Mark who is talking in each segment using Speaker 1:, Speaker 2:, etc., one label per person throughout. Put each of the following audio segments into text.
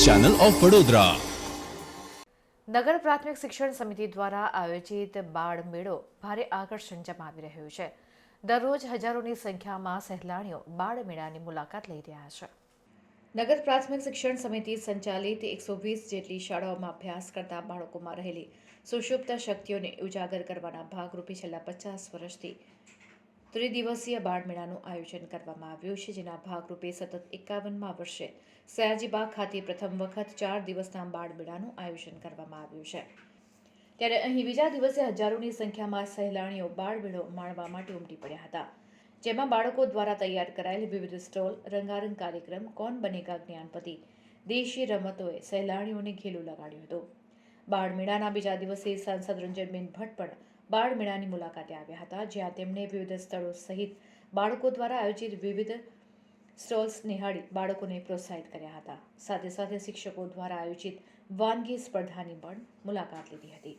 Speaker 1: Channel of Vadodara.
Speaker 2: નગર પ્રાથમિક શિક્ષણ સમિતિ દ્વારા આયોજિત બાળ મેળો ભારે આકર્ષણ જમાવી રહ્યો છે. દરરોજ હજારોની સંખ્યામાં સહેલાણીઓ બાળ મેળાની મુલાકાત લઈ રહ્યા છે. નગર પ્રાથમિક શિક્ષણ સમિતિ સંચાલિત 120 જેટલી શાળાઓમાં અભ્યાસ કરતા બાળકોમાં રહેલી સુષુપ્ત શક્તિઓને ઉજાગર કરવાના ભાગરૂપે છેલ્લા 50 વર્ષથી ત્રિદિવસીય બાળ મેળાનું આયોજન કરવામાં આવ્યું છે, જેના ભાગરૂપે સતત 51મા વર્ષે સયાજીબાગ ખાતે પ્રથમ વખત 4 દિવસના બાળ મેળાનું આયોજન કરવામાં આવ્યું છે. ત્યારે અહીં બીજા દિવસે હજારોની સંખ્યામાં સહેલાણીઓ બાળ મેળો માણવા માટે ઉમટી પડ્યા હતા, જેમાં બાળકો દ્વારા તૈયાર કરાયેલ વિવિધ સ્ટોલ, રંગારંગ કાર્યક્રમ, કોણ બનેગા જ્ઞાનપતિ, દેશી રમતોએ સહેલાણીઓને ઘેલું લગાડ્યું હતું. બાળ મેળાના બીજા દિવસે સાંસદ રંજનબેન ભટ્ટ પણ બાળ મેળાની મુલાકાતે આવ્યા હતા, જ્યાં તેમણે વિવિધ સ્થળો સહિત બાળકો દ્વારા આયોજિત વિવિધ સ્ટોલ્સ નિહાળી બાળકોને પ્રોત્સાહિત કર્યા હતા. સાથે સાથે શિક્ષકો દ્વારા આયોજિત વાનગી સ્પર્ધાની પણ મુલાકાત લીધી હતી.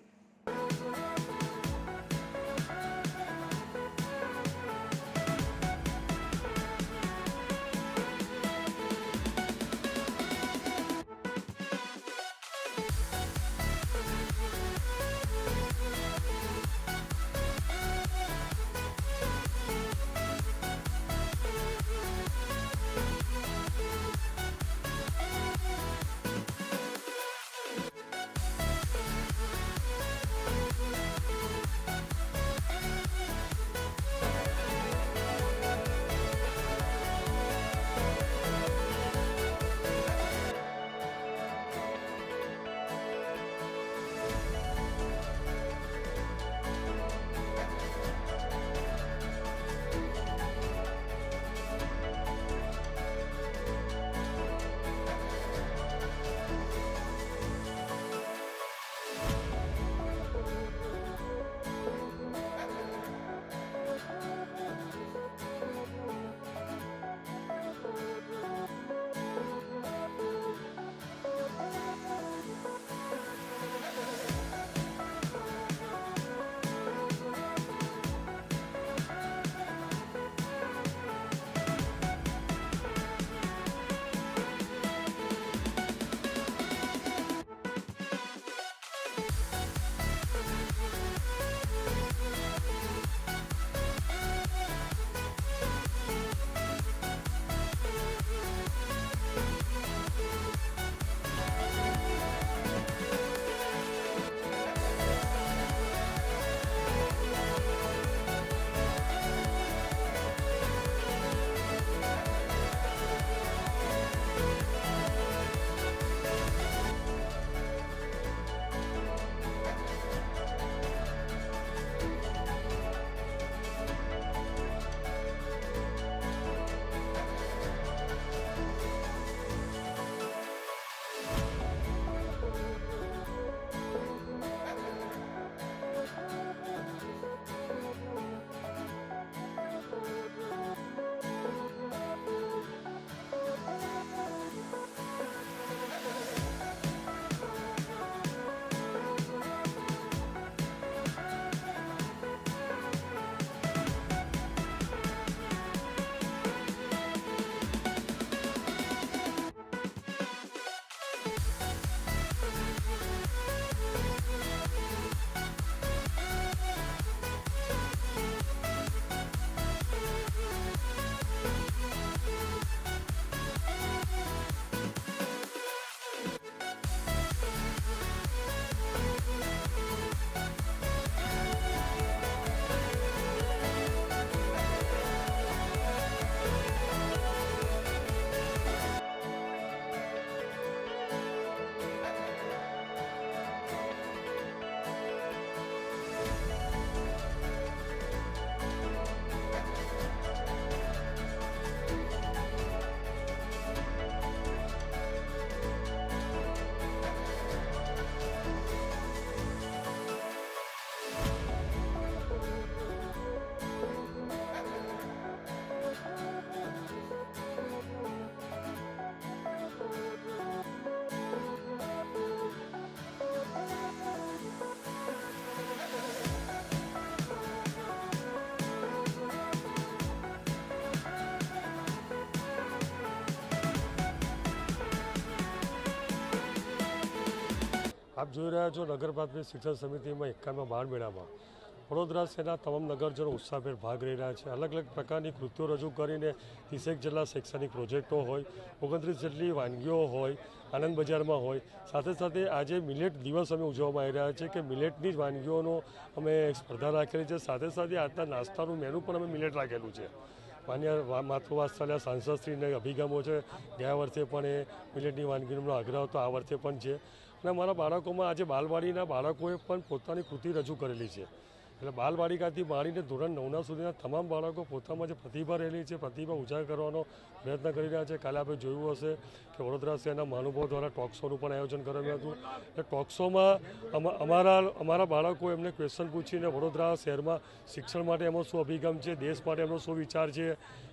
Speaker 1: આપ જોઈ રહ્યા છો નગર પ્રાથમિક શિક્ષણ સમિતિમાં 51મા બાળ મેળામાં વડોદરા શહેરના તમામ નગરજનો ઉત્સાહભેર ભાગ લઈ રહ્યા છે. અલગ અલગ પ્રકારની કૃતિઓ રજૂ કરીને 30 જેટલા શૈક્ષણિક પ્રોજેક્ટો હોય, 29 જેટલી વાનગીઓ હોય, આનંદ બજારમાં હોય. સાથે સાથે આજે મિલેટ દિવસ અમે ઉજવવામાં આવી રહ્યા છે કે મિલેટની જ વાનગીઓનો અમે સ્પર્ધા રાખેલી છે. સાથે સાથે આજના નાસ્તાનું મેનુ પણ અમે મિલેટ રાખેલું છે. માન્ય માતૃવાત્સલ્ય સાંસદશ્રીને અભિગમો છે. ગયા વર્ષે પણ એ મિલેટની વાનગીનો આગ્રહ હતો, આ વર્ષે પણ છે. અને અમારા બાળકોમાં આજે બાલવાડીના બાળકોએ પણ પોતાની કૃતિ રજૂ કરેલી છે. એટલે બાલવાટિકાથી માંડીને ધોરણ 9 સુધીના તમામ બાળકો પોતામાં જે પ્રતિભા રહેલી છે, પ્રતિભા ઉજાગર કરવાનો પ્રયત્ન કરી રહ્યા છે. કાલે આપણે જોયું હશે કે વડોદરા શહેરના મહાનુભાવો દ્વારા ટોક શોનું પણ આયોજન કરાયું હતું. એ ટોક શોમાં અમારા બાળકો એમને ક્વેશ્ચન પૂછીને વડોદરા શહેરમાં શિક્ષણ માટે એમનો શું અભિગમ છે, દેશ માટે એમનો શું વિચાર છે,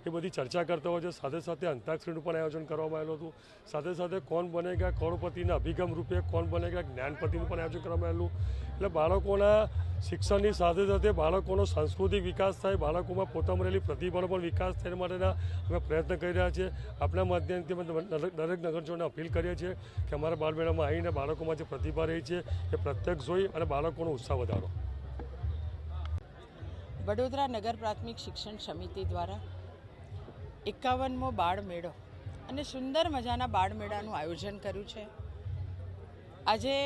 Speaker 1: એ બધી ચર્ચા કરતા હોય છે. સાથે સાથે અંતાક્ષરીનું પણ આયોજન કરવામાં આવેલું હતું. સાથે સાથે કોણ બનેગા કરોડપતિના અભિગમ રૂપે કોણ બનેગા જ્ઞાનપતિનું પણ આયોજન કરવામાં આવેલું. એટલે બાળકોના શિક્ષણની સાથે સાથે બાળકોનો સાંસ્કૃતિક વિકાસ થાય, બાળકોમાં પોતામાં રહેલી પ્રતિભાનો પણ વિકાસ થાય માટેના અમે પ્રયત્ન કરી રહ્યા છીએ. આપણા માધ્યમથી અમે દરેક નગરજનોને અપીલ કરીએ છીએ કે અમારા બાળમેળામાં આવીને બાળકોમાં જે પ્રતિભા રહી છે એ પ્રત્યક્ષ જોઈ અને બાળકોનો ઉત્સાહ વધારો.
Speaker 3: વડોદરા નગર પ્રાથમિક શિક્ષણ સમિતિ દ્વારા 51મો બાળ મેળો અને સુંદર મજાના બાળ મેળાનું આયોજન કર્યું છે. આજે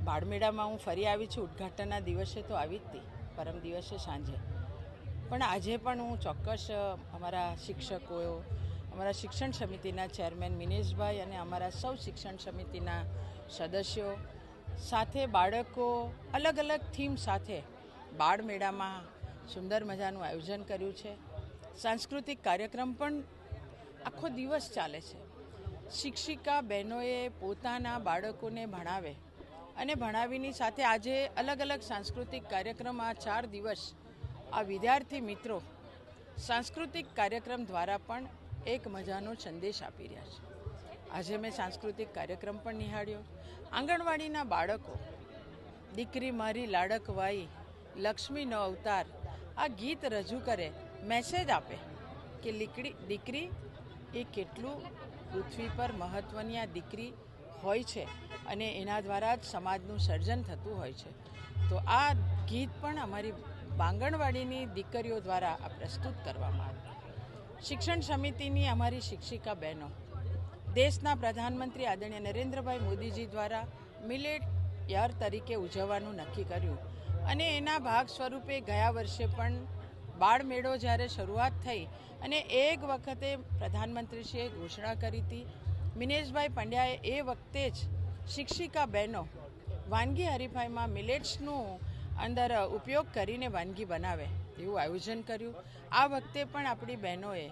Speaker 3: બાળમેળામાં હું ફરી આવી છું. ઉદ્ઘાટનના દિવસે તો આવી જ હતી, પરમ દિવસે સાંજે. પણ આજે પણ હું ચોક્કસ અમારા શિક્ષકો, અમારા શિક્ષણ સમિતિના ચેરમેન મિનેશભાઈ અને અમારા સૌ શિક્ષણ સમિતિના સદસ્યો સાથે બાળકો અલગ અલગ થીમ સાથે બાળમેળામાં સુંદર મજાનું આયોજન કર્યું છે. સાંસ્કૃતિક કાર્યક્રમ પણ આખો દિવસ ચાલે છે. શિક્ષિકા બહેનોએ પોતાના બાળકોને ભણાવે અને ભણાવીની સાથે આજે અલગ અલગ સાંસ્કૃતિક કાર્યક્રમ આ 4 દિવસ આ વિદ્યાર્થી મિત્રો સાંસ્કૃતિક કાર્યક્રમ દ્વારા પણ એક મજાનો સંદેશ આપી રહ્યા છે. આજે મેં સાંસ્કૃતિક કાર્યક્રમ પણ નિહાળ્યો. આંગણવાડીના બાળકો દીકરી મારી લાડકવાઈ, લક્ષ્મીનો અવતાર આ ગીત રજૂ કરે, મેસેજ આપે કે દીકરી એ કેટલું પૃથ્વી પર મહત્ત્વની આ દીકરી હોય છે અને એના દ્વારા જ સમાજનું સર્જન થતું હોય છે. તો આ ગીત પણ અમારી આંગણવાડીની દીકરીઓ દ્વારા આ પ્રસ્તુત કરવામાં આવ્યું. શિક્ષણ સમિતિની અમારી શિક્ષિકા બહેનો દેશના પ્રધાનમંત્રી આદરણીય નરેન્દ્રભાઈ મોદીજી દ્વારા મિલેટ યર તરીકે ઉજવવાનું નક્કી કર્યું અને એના ભાગ સ્વરૂપે ગયા વર્ષે પણ બાળમેળો જ્યારે શરૂઆત થઈ અને એક વખતે પ્રધાનમંત્રીશ્રીએ ઘોષણા કરી હતી. મિનેશભાઈ પંડ્યાએ એ વખતે જ શિક્ષિકા બહેનો વાનગી હરીફાઈમાં મિલેટ્સનું અંદર ઉપયોગ કરીને વાનગી બનાવે એવું આયોજન કર્યું. આ વખતે પણ આપણી બહેનોએ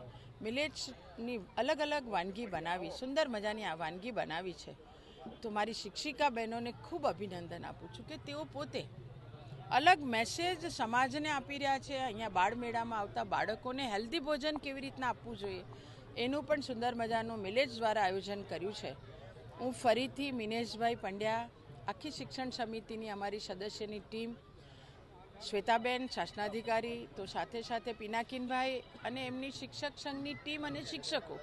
Speaker 3: મિલેટ્સની અલગ અલગ વાનગી બનાવી, સુંદર મજાની આ વાનગી બનાવી છે. તો મારી શિક્ષિકા બહેનોને ખૂબ અભિનંદન આપું છું કે તેઓ પોતે અલગ મેસેજ સમાજને આપી રહ્યા છે. અહીંયા બાળમેળામાં આવતા બાળકોને હેલ્ધી ભોજન કેવી રીતના આપવું જોઈએ એનું પણ સુંદર મજાનું મિલેટ્સ દ્વારા આયોજન કર્યું છે. હું ફરીથી મિનેશભાઈ પંડ્યા, આખી શિક્ષણ સમિતિની અમારી સદસ્યની ટીમ, શ્વેતાબેન શાસનાધિકારી, તો સાથે સાથે પિનાકીનભાઈ અને એમની શિક્ષક સંઘની ટીમ અને શિક્ષકો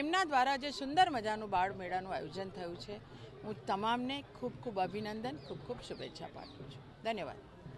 Speaker 3: એમના દ્વારા જે સુંદર મજાનું બાળમેળાનું આયોજન થયું છે, હું તમામને ખૂબ ખૂબ અભિનંદન, ખૂબ ખૂબ શુભેચ્છા પાઠવું છું. ધન્યવાદ.